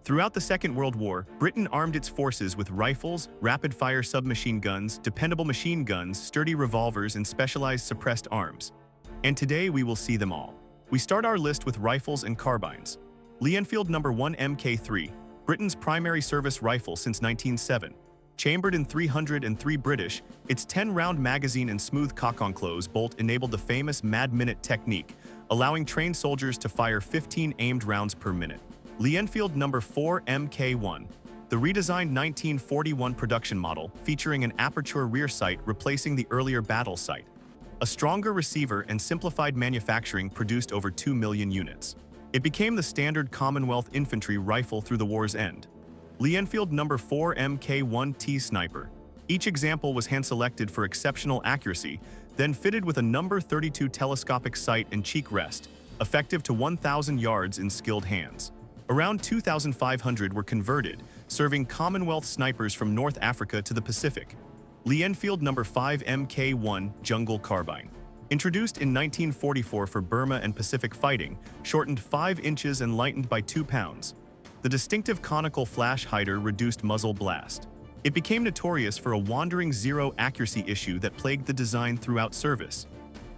Throughout the Second World War, Britain armed its forces with rifles, rapid-fire submachine guns, dependable machine guns, sturdy revolvers, and specialized suppressed arms. And today we will see them all. We start our list with rifles and carbines. Enfield No. 1 Mk III, Britain's primary service rifle since 1907. Chambered in 303 British, its 10-round magazine and smooth cock-on-close bolt enabled the famous Mad Minute technique, allowing trained soldiers to fire 15 aimed rounds per minute. Enfield No. 4 Mk I, the redesigned 1941 production model featuring an aperture rear sight replacing the earlier battle sight. A stronger receiver and simplified manufacturing produced over 2 million units. It became the standard Commonwealth infantry rifle through the war's end. Enfield No. 4 Mk I Sniper. Each example was hand-selected for exceptional accuracy, then fitted with a No. 32 telescopic sight and cheek rest, effective to 1,000 yards in skilled hands. Around 2,500 were converted, serving Commonwealth snipers from North Africa to the Pacific. Enfield No. 5 Mk I Jungle Carbine. Introduced in 1944 for Burma and Pacific fighting, shortened 5 inches and lightened by 2 pounds. The distinctive conical flash hider reduced muzzle blast. It became notorious for a wandering zero accuracy issue that plagued the design throughout service.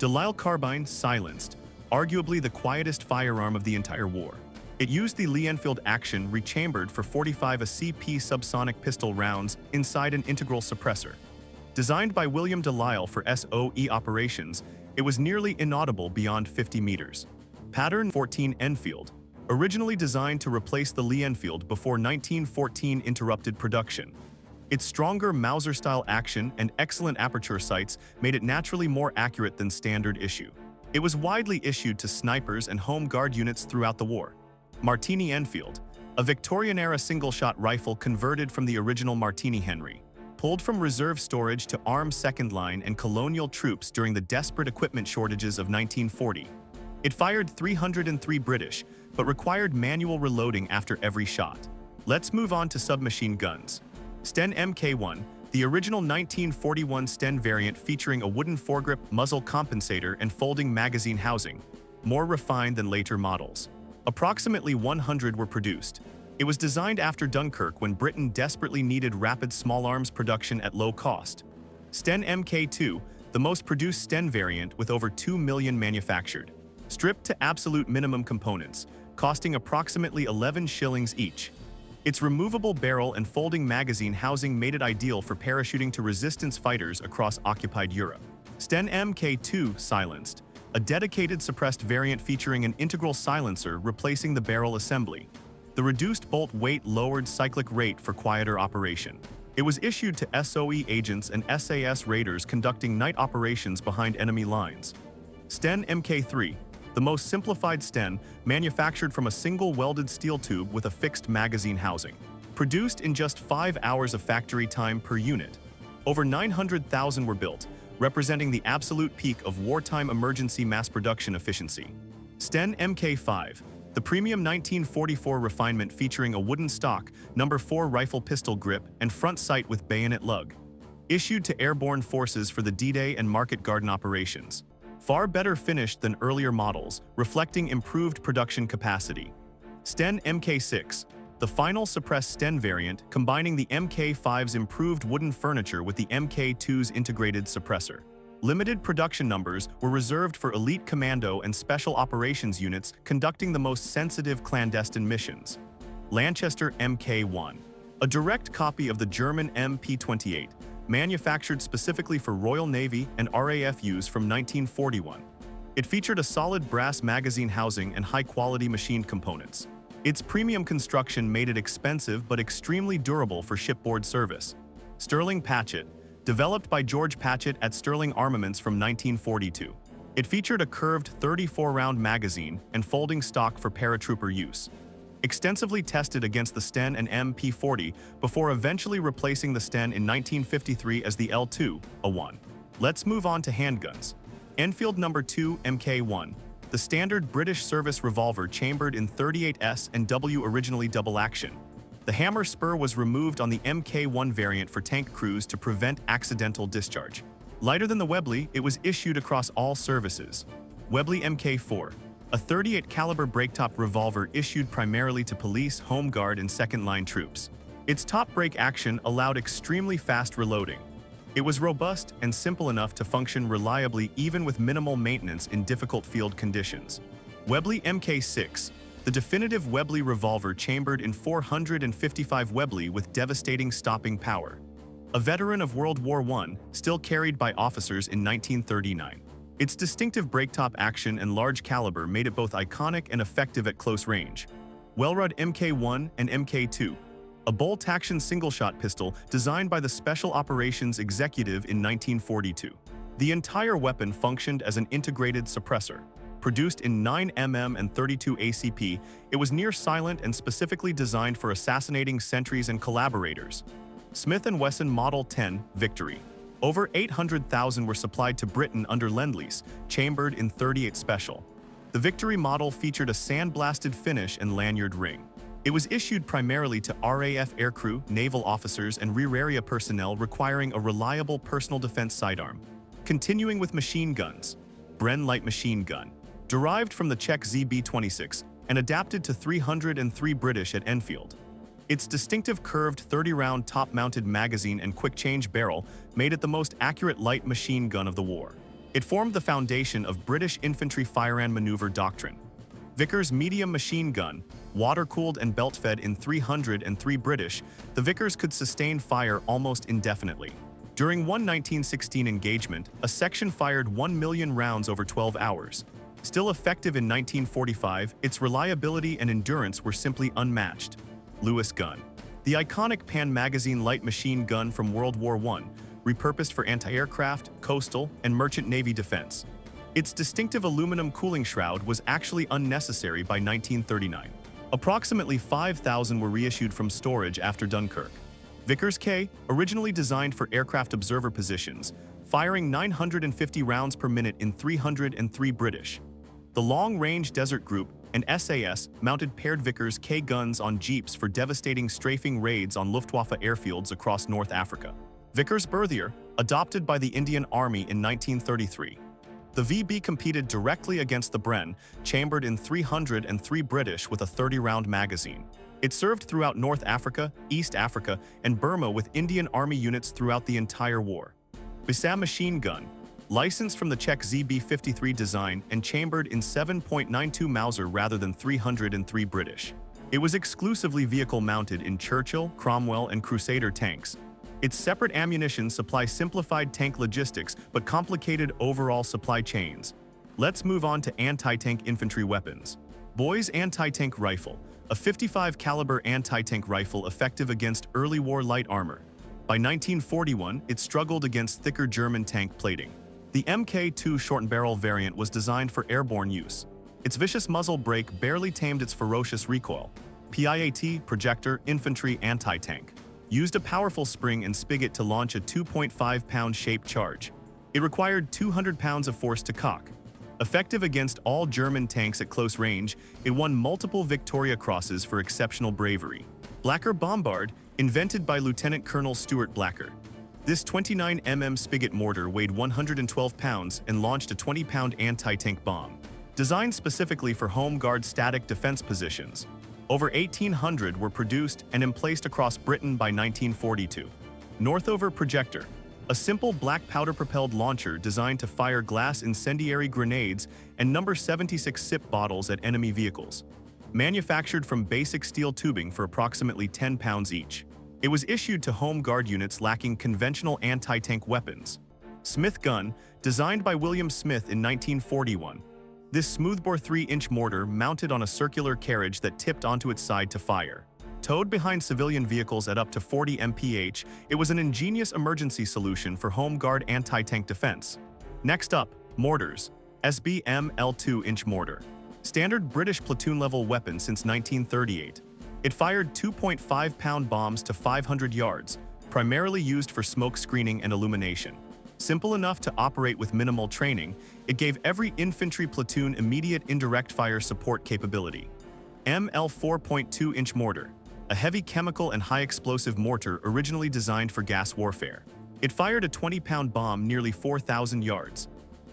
Lisle Carbine silenced, arguably the quietest firearm of the entire war. It used the Enfield action rechambered for 45 CP subsonic pistol rounds inside an integral suppressor. Designed by William de Lisle for SOE operations, it was nearly inaudible beyond 50 meters. Pattern 14 Enfield. Originally designed to replace the Enfield before 1914 interrupted production. Its stronger Mauser-style action and excellent aperture sights made it naturally more accurate than standard issue. It was widely issued to snipers and home guard units throughout the war. Martini Enfield, a Victorian-era single-shot rifle converted from the original Martini Henry, pulled from reserve storage to arm second line and colonial troops during the desperate equipment shortages of 1940. It fired 303 British, but required manual reloading after every shot. Let's move on to submachine guns. Sten Mk I, the original 1941 Sten variant featuring a wooden foregrip, muzzle compensator, and folding magazine housing, more refined than later models. Approximately 100 were produced. It was designed after Dunkirk when Britain desperately needed rapid small arms production at low cost. Sten Mk II, the most produced Sten variant with over 2 million manufactured. Stripped to absolute minimum components, costing approximately 11 shillings each. Its removable barrel and folding magazine housing made it ideal for parachuting to resistance fighters across occupied Europe. Sten Mk II silenced, a dedicated suppressed variant featuring an integral silencer replacing the barrel assembly. The reduced bolt weight lowered cyclic rate for quieter operation. It was issued to SOE agents and SAS raiders conducting night operations behind enemy lines. Sten Mk III, the most simplified Sten, manufactured from a single welded steel tube with a fixed magazine housing. Produced in just 5 hours of factory time per unit. Over 900,000 were built, representing the absolute peak of wartime emergency mass production efficiency. Sten Mk V, the premium 1944 refinement featuring a wooden stock, No. 4 rifle pistol grip, and front sight with bayonet lug. Issued to airborne forces for the D-Day and market garden operations. Far better finished than earlier models, reflecting improved production capacity. Sten Mk VI, the final suppressed Sten variant, combining the Mk V's improved wooden furniture with the Mk II's integrated suppressor. Limited production numbers were reserved for elite commando and special operations units conducting the most sensitive clandestine missions. Lanchester Mk I, a direct copy of the German MP-28, manufactured specifically for Royal Navy and RAF use from 1941. It featured a solid brass magazine housing and high-quality machined components. Its premium construction made it expensive but extremely durable for shipboard service. Sterling Patchett, developed by George Patchett at Sterling Armaments from 1942. It featured a curved 34-round magazine and folding stock for paratrooper use. Extensively tested against the Sten and MP-40 before eventually replacing the Sten in 1953 as the L2A1. Let's move on to handguns. Enfield No. 2 Mk I, the standard British service revolver chambered in 38S and W, originally double action. The hammer spur was removed on the Mk I variant for tank crews to prevent accidental discharge. Lighter than the Webley, it was issued across all services. Webley Mk IV, a 38 caliber breaktop revolver issued primarily to police, home guard, and second-line troops. Its top break action allowed extremely fast reloading. It was robust and simple enough to function reliably even with minimal maintenance in difficult field conditions. WWII Mk II, the definitive Webley revolver chambered in 455 Webley with devastating stopping power. A veteran of World War I, still carried by officers in 1939. Its distinctive breaktop action and large caliber made it both iconic and effective at close range. Welrod Mk I and Mk II, a bolt-action single-shot pistol designed by the Special Operations Executive in 1942. The entire weapon functioned as an integrated suppressor. Produced in 9mm and 32 ACP, it was near-silent and specifically designed for assassinating sentries and collaborators. Smith & Wesson Model 10, Victory. Over 800,000 were supplied to Britain under Lend-Lease, chambered in 38 Special. The Victory model featured a sandblasted finish and lanyard ring. It was issued primarily to RAF aircrew, naval officers, and rear area personnel requiring a reliable personal defense sidearm. Continuing with machine guns. Bren Light Machine Gun. Derived from the Czech ZB-26 and adapted to 303 British at Enfield. Its distinctive curved 30-round top-mounted magazine and quick-change barrel made it the most accurate light machine gun of the war. It formed the foundation of British infantry fire and maneuver doctrine. Vickers Medium Machine Gun, water-cooled and belt-fed in 303 British, the Vickers could sustain fire almost indefinitely. During one 1916 engagement, a section fired 1 million rounds over 12 hours. Still effective in 1945, its reliability and endurance were simply unmatched. Lewis Gun. The iconic pan-magazine light machine gun from World War I, repurposed for anti-aircraft, coastal, and merchant navy defense. Its distinctive aluminum cooling shroud was actually unnecessary by 1939. Approximately 5,000 were reissued from storage after Dunkirk. Vickers K, originally designed for aircraft observer positions, firing 950 rounds per minute in 303 British. The Long-Range Desert Group and SAS mounted paired Vickers K guns on jeeps for devastating strafing raids on Luftwaffe airfields across North Africa. Vickers Berthier, adopted by the Indian Army in 1933. The VB competed directly against the Bren, chambered in 303 British with a 30-round magazine. It served throughout North Africa, East Africa, and Burma with Indian Army units throughout the entire war. Bisam Machine Gun, licensed from the Czech ZB-53 design and chambered in 7.92 Mauser rather than 303 British. It was exclusively vehicle-mounted in Churchill, Cromwell, and Crusader tanks. Its separate ammunition supply simplified tank logistics but complicated overall supply chains. Let's move on to anti-tank infantry weapons. Boy's Anti-Tank Rifle, a 55 caliber anti-tank rifle effective against early war light armor. By 1941, it struggled against thicker German tank plating. The Mk II short barrel variant was designed for airborne use. Its vicious muzzle brake barely tamed its ferocious recoil. PIAT, projector, infantry, anti-tank. Used a powerful spring and spigot to launch a 2.5-pound shaped charge. It required 200 pounds of force to cock. Effective against all German tanks at close range, it won multiple Victoria Crosses for exceptional bravery. Blacker Bombard, invented by Lieutenant Colonel Stuart Blacker. This 29mm spigot mortar weighed 112 pounds and launched a 20-pound anti-tank bomb. Designed specifically for home guard static defense positions, over 1,800 were produced and emplaced across Britain by 1942. Northover Projector, a simple black powder-propelled launcher designed to fire glass incendiary grenades and number 76 SIP bottles at enemy vehicles. Manufactured from basic steel tubing for approximately 10 pounds each. It was issued to home guard units lacking conventional anti-tank weapons. Smith Gun, designed by William Smith in 1941. This smoothbore 3-inch mortar mounted on a circular carriage that tipped onto its side to fire. Towed behind civilian vehicles at up to 40 mph, it was an ingenious emergency solution for home guard anti-tank defense. Next up, mortars. SBM-L 2-inch mortar. Standard British platoon-level weapon since 1938. It fired 2.5-pound bombs to 500 yards, primarily used for smoke screening and illumination. Simple enough to operate with minimal training, it gave every infantry platoon immediate indirect fire support capability. ML 4.2-inch mortar, a heavy chemical and high-explosive mortar originally designed for gas warfare. It fired a 20-pound bomb nearly 4,000 yards.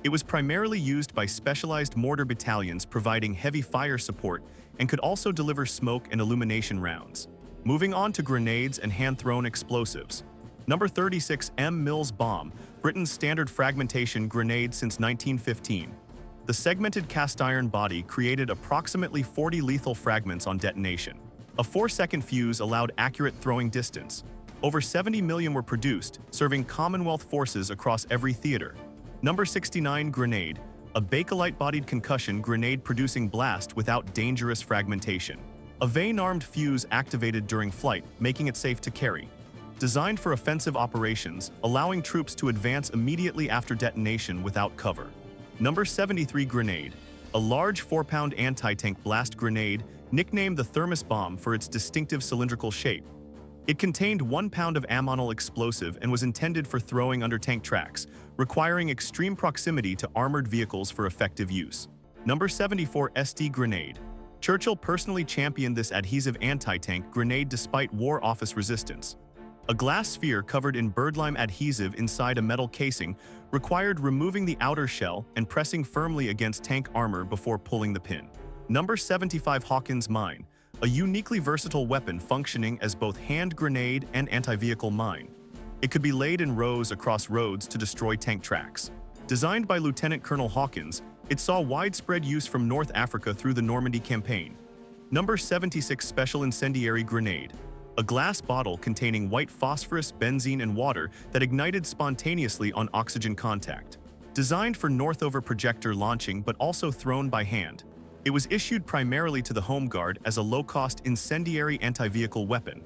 It was primarily used by specialized mortar battalions providing heavy fire support and could also deliver smoke and illumination rounds. Moving on to grenades and hand-thrown explosives. Number 36 M. Mills Bomb, Britain's standard fragmentation grenade since 1915. The segmented cast-iron body created approximately 40 lethal fragments on detonation. A 4-second fuse allowed accurate throwing distance. Over 70 million were produced, serving Commonwealth forces across every theater. Number 69 Grenade, a Bakelite-bodied concussion grenade producing blast without dangerous fragmentation. A vane-armed fuse activated during flight, making it safe to carry. Designed for offensive operations, allowing troops to advance immediately after detonation without cover. Number 73 Grenade, a large 4-pound anti-tank blast grenade, nicknamed the thermos bomb for its distinctive cylindrical shape. It contained 1 pound of ammonal explosive and was intended for throwing under tank tracks, requiring extreme proximity to armored vehicles for effective use. Number 74 SD Grenade. Churchill personally championed this adhesive anti-tank grenade despite War Office resistance. A glass sphere covered in birdlime adhesive inside a metal casing required removing the outer shell and pressing firmly against tank armor before pulling the pin. Number 75 Hawkins Mine, a uniquely versatile weapon functioning as both hand grenade and anti-vehicle mine. It could be laid in rows across roads to destroy tank tracks. Designed by Lieutenant Colonel Hawkins, it saw widespread use from North Africa through the Normandy campaign. Number 76 Special Incendiary Grenade, a glass bottle containing white phosphorus, benzene, and water that ignited spontaneously on oxygen contact. Designed for northover projector launching but also thrown by hand, it was issued primarily to the Home Guard as a low-cost incendiary anti-vehicle weapon.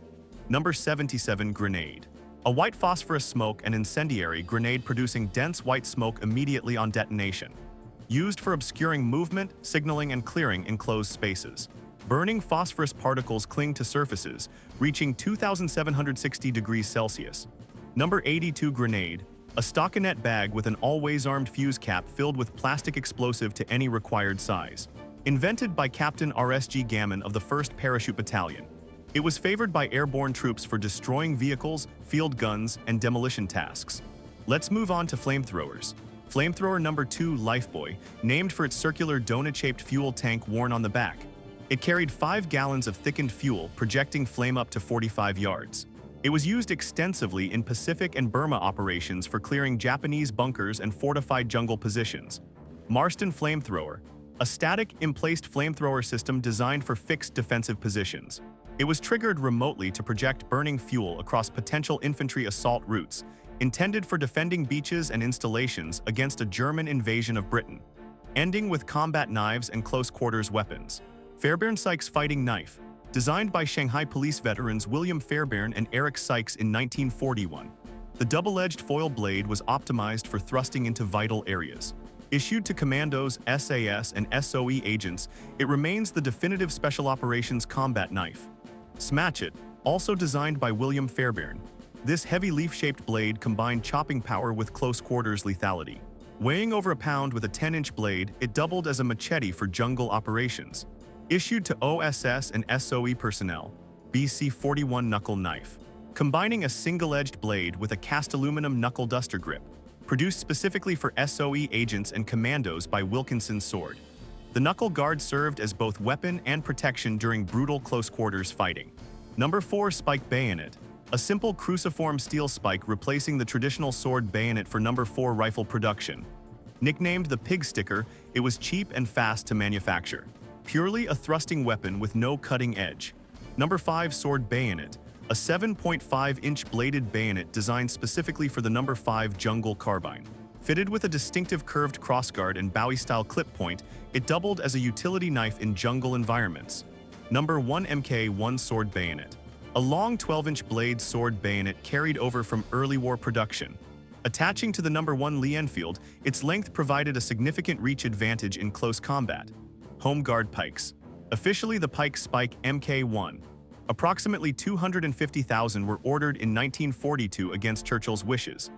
Number 77 Grenade, a white phosphorus smoke and incendiary grenade producing dense white smoke immediately on detonation. Used for obscuring movement, signaling, and clearing enclosed spaces. Burning phosphorus particles cling to surfaces, reaching 2,760 degrees Celsius. Number 82 Grenade, a stockinette bag with an always-armed fuse cap filled with plastic explosive to any required size. Invented by Captain R.S.G. Gammon of the 1st Parachute Battalion, it was favored by airborne troops for destroying vehicles, field guns, and demolition tasks. Let's move on to flamethrowers. Flamethrower number 2 Lifebuoy, named for its circular donut-shaped fuel tank worn on the back. It carried 5 gallons of thickened fuel, projecting flame up to 45 yards. It was used extensively in Pacific and Burma operations for clearing Japanese bunkers and fortified jungle positions. Marston Flamethrower, a static, emplaced flamethrower system designed for fixed defensive positions. It was triggered remotely to project burning fuel across potential infantry assault routes, intended for defending beaches and installations against a German invasion of Britain. Ending with combat knives and close-quarters weapons. Fairbairn Sykes Fighting Knife, designed by Shanghai police veterans William Fairbairn and Eric Sykes in 1941. The double-edged foil blade was optimized for thrusting into vital areas. Issued to commandos, SAS, and SOE agents, it remains the definitive special operations combat knife. Smatchet, also designed by William Fairbairn. This heavy leaf-shaped blade combined chopping power with close-quarters lethality. Weighing over a pound with a 10-inch blade, it doubled as a machete for jungle operations. Issued to OSS and SOE personnel, BC-41 knuckle knife. Combining a single-edged blade with a cast aluminum knuckle duster grip. Produced specifically for SOE agents and commandos by Wilkinson's sword. The knuckle guard served as both weapon and protection during brutal close-quarters fighting. Number 4 Spike Bayonet, a simple cruciform steel spike replacing the traditional sword bayonet for number 4 rifle production. Nicknamed the Pig Sticker, it was cheap and fast to manufacture. Purely a thrusting weapon with no cutting edge. Number 5 Sword Bayonet, a 7.5-inch bladed bayonet designed specifically for the number 5 Jungle Carbine. Fitted with a distinctive curved crossguard and Bowie-style clip point, it doubled as a utility knife in jungle environments. Number 1 Mk I Sword Bayonet, a long 12-inch blade sword bayonet carried over from early war production. Attaching to the number 1 Lee Enfield, its length provided a significant reach advantage in close combat. Home Guard Pikes, officially the Pike Spike Mk I. Approximately 250,000 were ordered in 1942 against Churchill's wishes.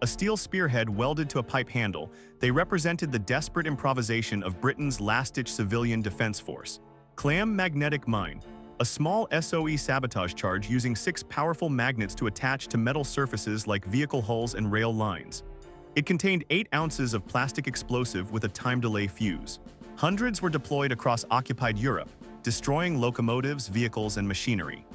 A steel spearhead welded to a pipe handle, they represented the desperate improvisation of Britain's last-ditch civilian defense force. Clam Magnetic Mine, a small SOE sabotage charge using 6 powerful magnets to attach to metal surfaces like vehicle hulls and rail lines. It contained 8 ounces of plastic explosive with a time delay fuse. Hundreds were deployed across occupied Europe, destroying locomotives, vehicles, and machinery.